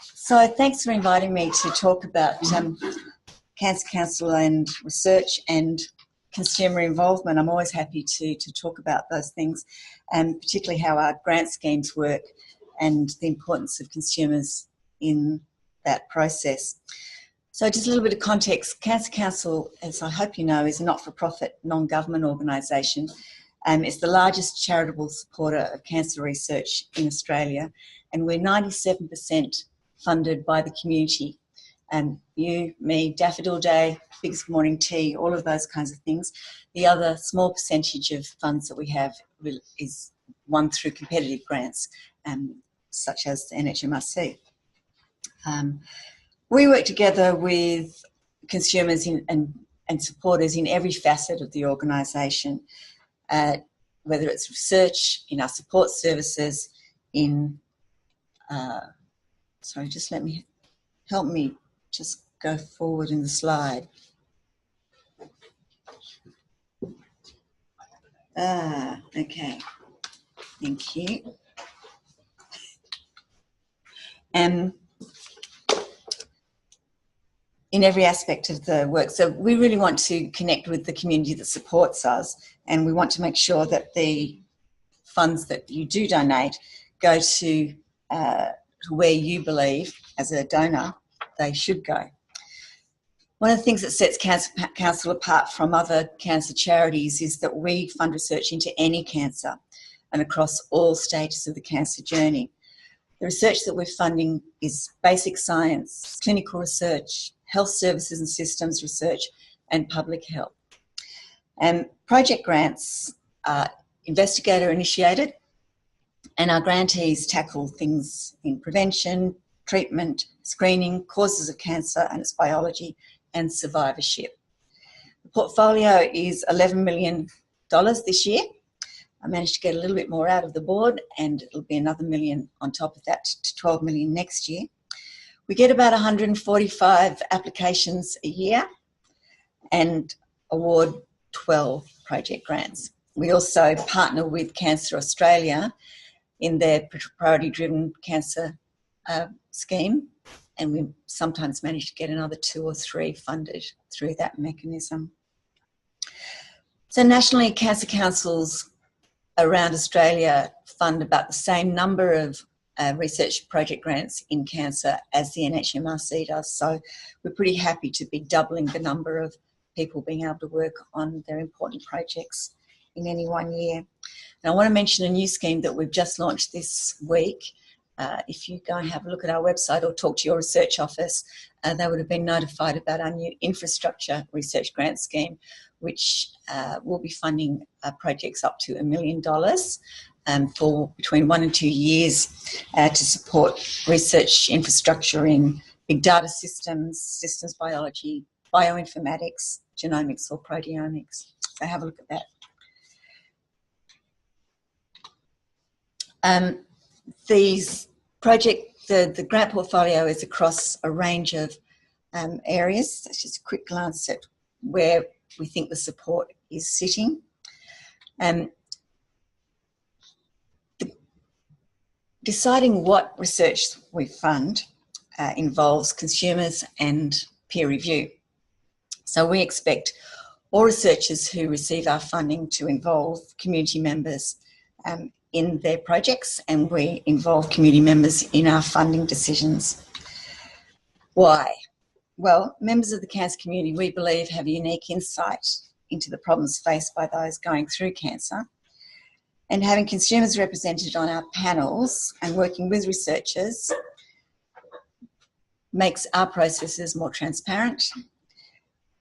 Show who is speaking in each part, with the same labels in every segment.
Speaker 1: So thanks for inviting me to talk about Cancer Council and research and consumer involvement. I'm always happy to talk about those things, and particularly how our grant schemes work and the importance of consumers in that process. So just a little bit of context. Cancer Council, as I hope you know, is a not-for-profit, non-government organisation. It's the largest charitable supporter of cancer research in Australia, and we're 97% funded by the community. You, me, Daffodil Day, Biggest Morning Tea, all of those kinds of things. The other small percentage of funds that we have is won through competitive grants, such as the NHMRC. We work together with consumers and supporters in every facet of the organisation, whether it's research, in our support services, in sorry, just help me just go forward in the slide. Okay, thank you. In every aspect of the work. So we really want to connect with the community that supports us, and we want to make sure that the funds that you do donate go to where you believe, as a donor, they should go. One of the things that sets Cancer Council apart from other cancer charities is that we fund research into any cancer and across all stages of the cancer journey. The research that we're funding is basic science, clinical research, health services and systems research, and public health. And project grants are investigator-initiated, and our grantees tackle things in prevention, treatment, screening, causes of cancer and its biology, and survivorship. The portfolio is $11 million this year. I managed to get a little bit more out of the board, and it'll be another $1 million on top of that to $12 million next year. We get about 145 applications a year and award 12 project grants. We also partner with Cancer Australia in their priority-driven cancer scheme, and we sometimes manage to get another 2 or 3 funded through that mechanism. So nationally, cancer councils around Australia fund about the same number of research project grants in cancer as the NHMRC does. So we're pretty happy to be doubling the number of people being able to work on their important projects in any one year. And I want to mention a new scheme that we've just launched this week. If you go and have a look at our website or talk to your research office, they would have been notified about our new infrastructure research grant scheme, which will be funding projects up to $1 million for between 1 and 2 years to support research infrastructure in big data systems, systems biology, bioinformatics, genomics or proteomics. So have a look at that. The grant portfolio is across a range of areas. That's just a quick glance at where we think the support is sitting. Deciding what research we fund involves consumers and peer review. So we expect all researchers who receive our funding to involve community members in their projects, and we involve community members in our funding decisions. Why? Well, members of the cancer community, we believe, have a unique insight into the problems faced by those going through cancer. And having consumers represented on our panels and working with researchers makes our processes more transparent,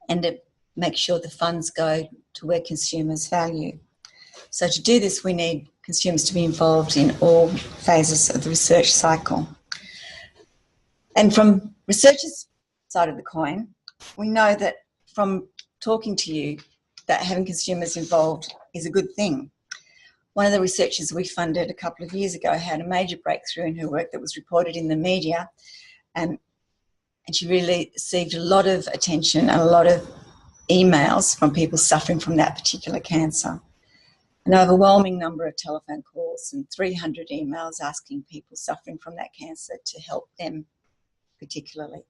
Speaker 1: and it makes sure the funds go to where consumers value. So to do this, we need consumers to be involved in all phases of the research cycle. And from researchers' side of the coin, we know that from talking to you that having consumers involved is a good thing. One of the researchers we funded a couple of years ago had a major breakthrough in her work that was reported in the media, and she really received a lot of attention and a lot of emails from people suffering from that particular cancer. An overwhelming number of telephone calls and 300 emails asking people suffering from that cancer to help them particularly.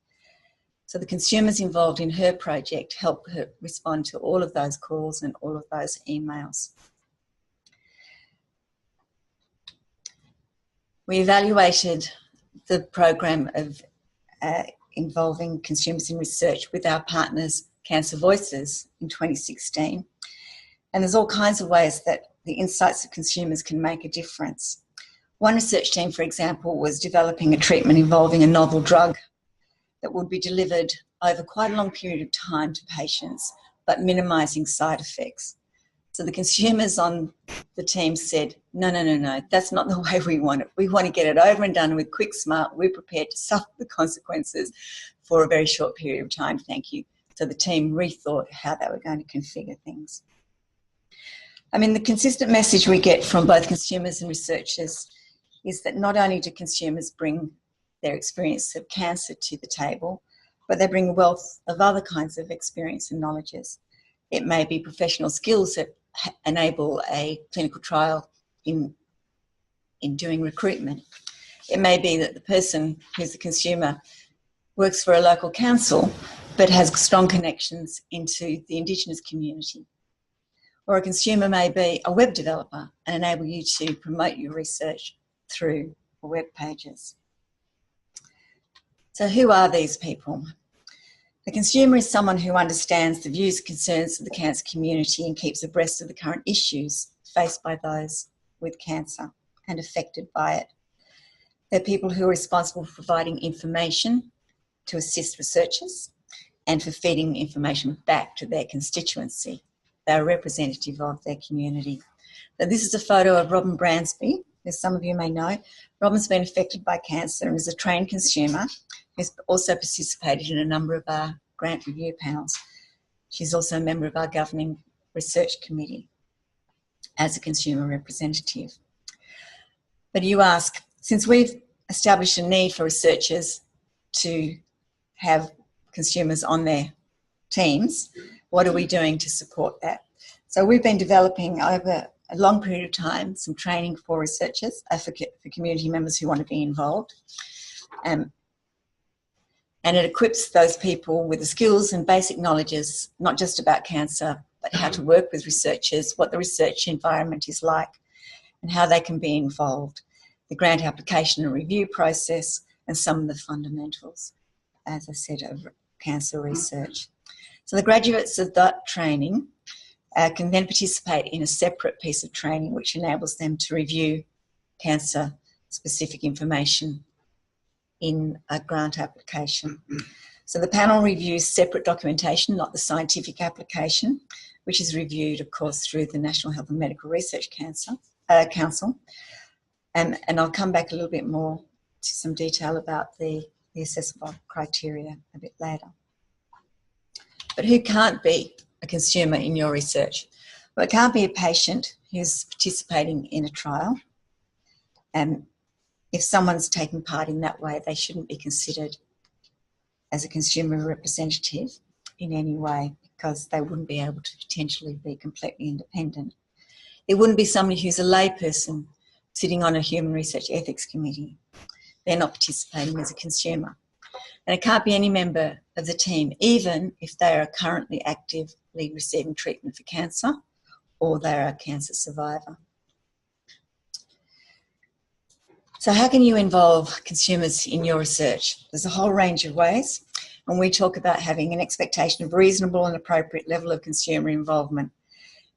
Speaker 1: So the consumers involved in her project help her respond to all of those calls and all of those emails. We evaluated the program of involving consumers in research with our partners, Cancer Voices, in 2016. And there's all kinds of ways that the insights of consumers can make a difference. One research team, for example, was developing a treatment involving a novel drug that would be delivered over quite a long period of time to patients, but minimising side effects. So the consumers on the team said, no, that's not the way we want it. We want to get it over and done with, quick, smart. We're prepared to suffer the consequences for a very short period of time, thank you. So the team rethought how they were going to configure things. I mean, the consistent message we get from both consumers and researchers is that not only do consumers bring their experience of cancer to the table, but they bring a wealth of other kinds of experience and knowledges. It may be professional skills that enable a clinical trial in doing recruitment. It may be that the person who's the consumer works for a local council but has strong connections into the Indigenous community. Or a consumer may be a web developer and enable you to promote your research through web pages. So who are these people? The consumer is someone who understands the views and concerns of the cancer community and keeps abreast of the current issues faced by those with cancer and affected by it. They're people who are responsible for providing information to assist researchers and for feeding information back to their constituency. They're representative of their community. Now, this is a photo of Robin Bransby, as some of you may know. Robin's been affected by cancer and is a trained consumer who's also participated in a number of our grant review panels. She's also a member of our governing research committee as a consumer representative. But you ask, since we've established a need for researchers to have consumers on their teams, what are we doing to support that? So we've been developing over a long period of time some training for researchers, for community members who want to be involved. And it equips those people with the skills and basic knowledges, not just about cancer, but how to work with researchers, what the research environment is like, and how they can be involved, the grant application and review process, and some of the fundamentals, as I said, of cancer research. So the graduates of that training can then participate in a separate piece of training which enables them to review cancer-specific information in a grant application. So the panel reviews separate documentation, not the scientific application, which is reviewed, of course, through the National Health and Medical Research Council. And I'll come back a little bit more to some detail about the assessable criteria a bit later. But who can't be a consumer in your research? Well, it can't be a patient who's participating in a trial. And if someone's taking part in that way, they shouldn't be considered as a consumer representative in any way, because they wouldn't be able to potentially be completely independent. It wouldn't be somebody who's a layperson sitting on a human research ethics committee. They're not participating as a consumer. And it can't be any member of the team, even if they are currently actively receiving treatment for cancer or they're a cancer survivor. So how can you involve consumers in your research? There's a whole range of ways, and we talk about having an expectation of reasonable and appropriate level of consumer involvement.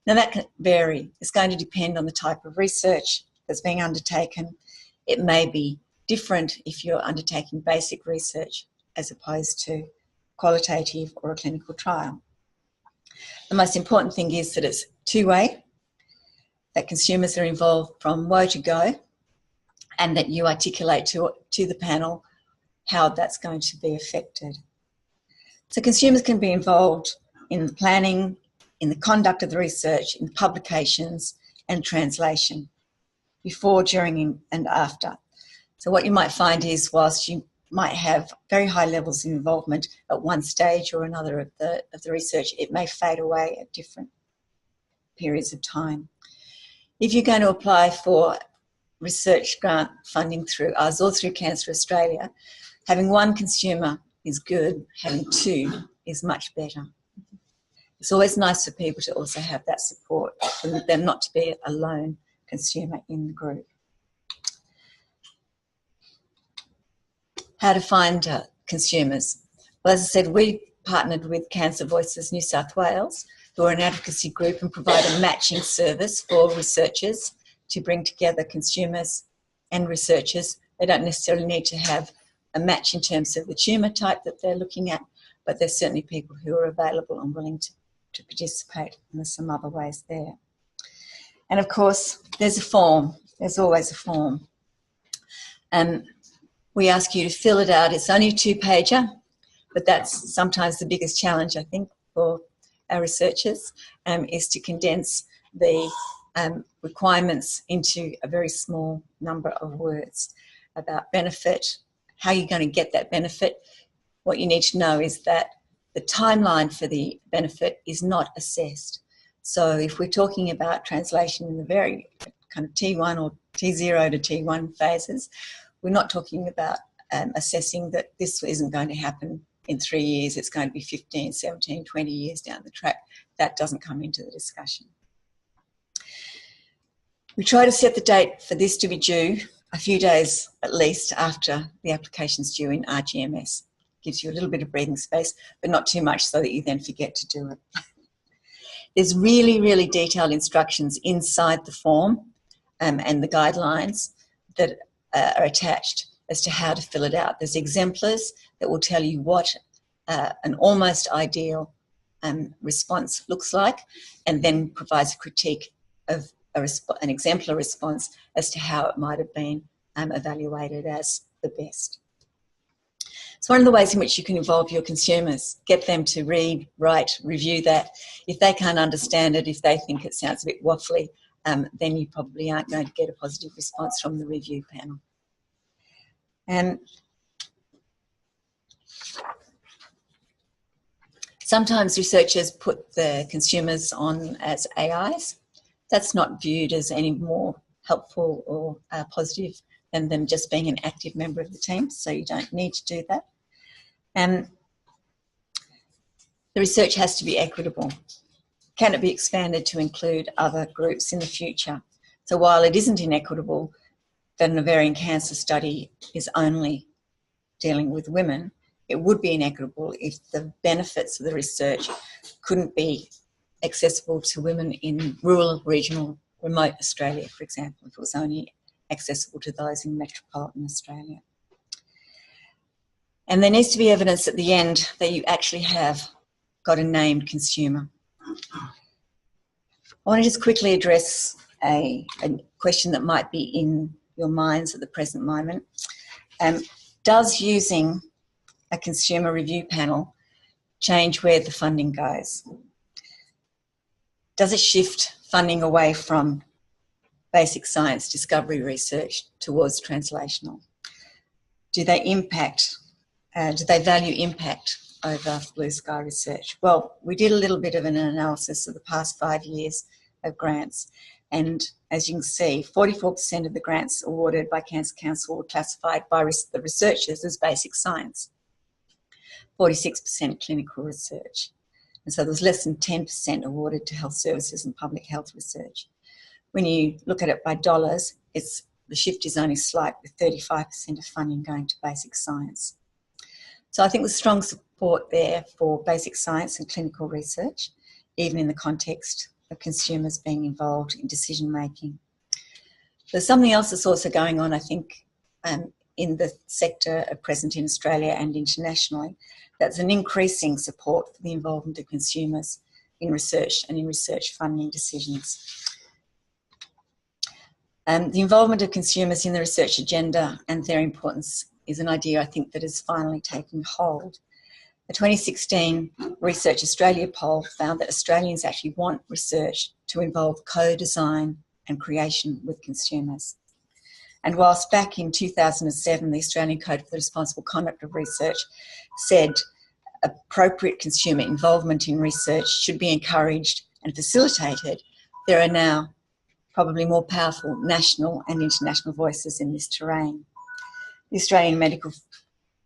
Speaker 1: Now that can vary. It's going to depend on the type of research that's being undertaken. It may be different if you're undertaking basic research as opposed to qualitative or a clinical trial. The most important thing is that it's two-way, that consumers are involved from woe to go, and that you articulate to the panel how that's going to be affected. So consumers can be involved in the planning, in the conduct of the research, in publications and translation, before, during and after. So what you might find is, whilst you might have very high levels of involvement at one stage or another of the research, it may fade away at different periods of time. If you're going to apply for research grant funding through us or through Cancer Australia, Having one consumer is good, having two is much better. It's always nice for people to also have that support, for them not to be a lone consumer in the group. How to find consumers? Well, as I said, we partnered with Cancer Voices New South Wales, who are an advocacy group and provide a matching service for researchers to bring together consumers and researchers. They don't necessarily need to have a match in terms of the tumour type that they're looking at, but there's certainly people who are available and willing to participate, and there's some other ways there. And of course, there's a form. There's always a form. We ask you to fill it out. It's only a 2-pager, but that's sometimes the biggest challenge, I think, for our researchers, is to condense the requirements into a very small number of words about benefit, how you're going to get that benefit. What you need to know is that the timeline for the benefit is not assessed. So if we're talking about translation in the very kind of T1 or T0 to T1 phases, we're not talking about assessing that this isn't going to happen in 3 years, it's going to be 15, 17, 20 years down the track. That doesn't come into the discussion. We try to set the date for this to be due a few days at least after the application's due in RGMS. Gives you a little bit of breathing space, but not too much so that you then forget to do it. There's really, really detailed instructions inside the form and the guidelines that are attached as to how to fill it out. There's exemplars that will tell you what an almost ideal response looks like, and then provides a critique of an exemplar response as to how it might have been evaluated as the best. It's one of the ways in which you can involve your consumers, get them to read, write, review that. If they can't understand it, if they think it sounds a bit waffly, then you probably aren't going to get a positive response from the review panel. And sometimes researchers put the consumers on as AIs. That's not viewed as any more helpful or positive than them just being an active member of the team, so you don't need to do that. And the research has to be equitable. Can it be expanded to include other groups in the future? So while it isn't inequitable that an ovarian cancer study is only dealing with women, it would be inequitable if the benefits of the research couldn't be accessible to women in rural, regional, remote Australia, for example, if it was only accessible to those in metropolitan Australia. And there needs to be evidence at the end that you actually have got a named consumer. I want to just quickly address a question that might be in your minds at the present moment. Does using a consumer review panel change where the funding goes? Does it shift funding away from basic science discovery research towards translational? Do they value impact over blue sky research? Well, we did a little bit of an analysis of the past 5 years of grants, and as you can see, 44% of the grants awarded by Cancer Council were classified by the researchers as basic science, 46% clinical research. And so there's less than 10% awarded to health services and public health research. When you look at it by dollars, the shift is only slight, with 35% of funding going to basic science. So I think there's strong support there for basic science and clinical research, even in the context of consumers being involved in decision making. There's something else that's also going on, I think, in the sector at present in Australia and internationally. That's an increasing support for the involvement of consumers in research and in research funding decisions. The involvement of consumers in the research agenda and their importance is an idea, I think, that is finally taking hold. A 2016 Research Australia poll found that Australians actually want research to involve co-design and creation with consumers. And whilst back in 2007, the Australian Code for the Responsible Conduct of Research said appropriate consumer involvement in research should be encouraged and facilitated, there are now probably more powerful national and international voices in this terrain. The Australian Medical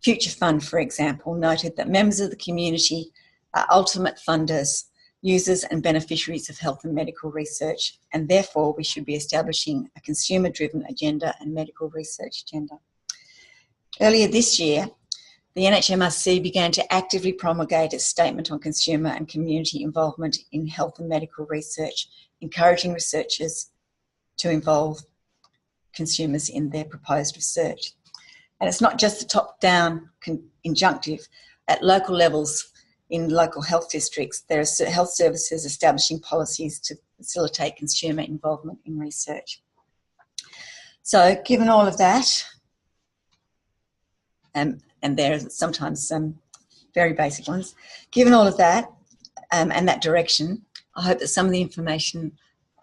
Speaker 1: Future Fund, for example, noted that members of the community are ultimate funders, users and beneficiaries of health and medical research, and therefore we should be establishing a consumer-driven agenda and medical research agenda. Earlier this year, the NHMRC began to actively promulgate its statement on consumer and community involvement in health and medical research, encouraging researchers to involve consumers in their proposed research. And it's not just the top-down injunctive. At local levels, in local health districts, there are health services establishing policies to facilitate consumer involvement in research. So given all of that, and there are sometimes some very basic ones, given all of that and that direction, I hope that some of the information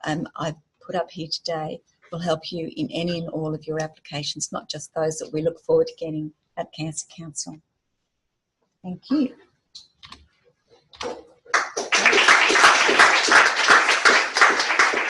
Speaker 1: I've put up here today will help you in any and all of your applications, not just those that we look forward to getting at Cancer Council. Thank you.